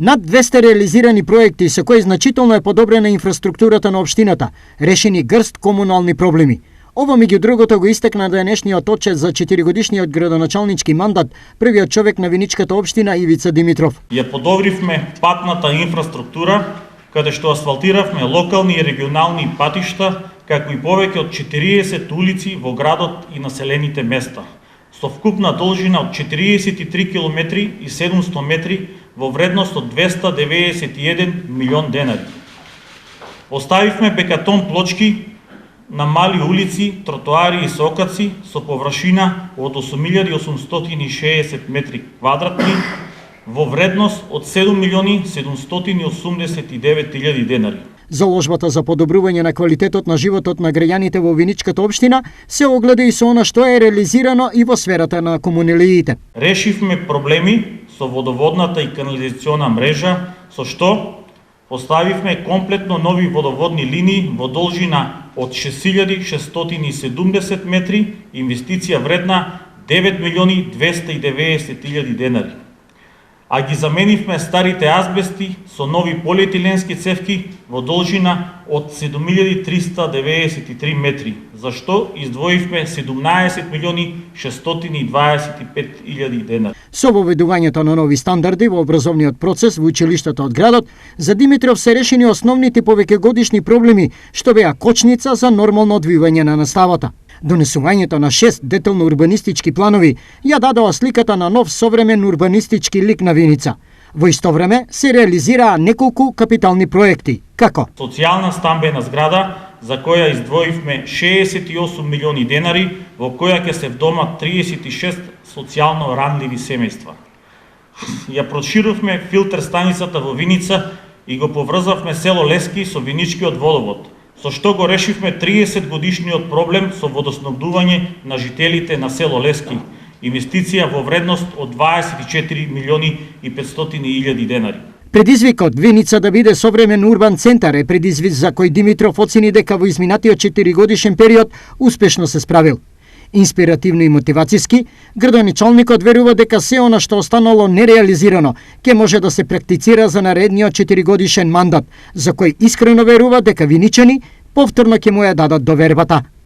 Над 200 реализирани проекти со кои значително е подобрена инфраструктурата на општината, решени грст комунални проблеми. Ова меѓу другото го истакна денешниот отчет за 4-годишниот градоначалнички мандат, првиот човек на Виничката општина Ивица Димитров. Ја подобривме патната инфраструктура, каде што асфалтиравме локални и регионални патишта, како и повеќе од 40 улици во градот и населените места, со вкупна должина од 43 км и 700 метри во вредност од 291 милион денари. Оставивме бекатон плочки на мали улици, тротоари и сокаци со површина од 8860 метри квадратни во вредност од 7.789.000 денари. Заложбата за подобрување на квалитетот на животот на граѓаните во Виничката општина се огледа и со она што е реализирано и во сферата на комуналиите. Решивме проблеми со водоводната и канализациона мрежа, со што поставивме комплетно нови водоводни линии во должина од 6670 метри, инвестиција вредна 9.290.000 денари. А ги заменивме старите азбести со нови полиетиленски цевки во должина од 7393 метри, за што издвоивме 17.625.000 денари. Со воведувањето на нови стандарди во образовниот процес во училиштата од градот, за Димитров се решени основните повеќегодишни проблеми, што беа кочница за нормално одвивање на наставата. Донесувањето на 6 детално урбанистички планови ја дадоа сликата на нов современ урбанистички лик на Виница. Во исто време се реализираа неколку капитални проекти, како социјална стамбена зграда за која издвоивме 68 милиони денари, во која ќе се вдомат 36 социјално ранливи семејства. Ја проширувме филтер станицата во Виница и го поврзавме село Лески со Виничкиот водовод, со што го решивме 30 годишниот проблем со водоснабдување на жителите на село Лески, инвестиција во вредност од 24.500.000 денари. Предизвикот Виница да биде современ урбан центар е предизвик за кој Димитров оцени дека во изминатиот 4-годишен период успешно се справил. Инспиративно и мотивацијски, градоначалникот верува дека се она што останало нереализирано ќе може да се практицира за наредниот 4-годишен мандат, за кој искрено верува дека виничани повторно ќе му ја дадат довербата.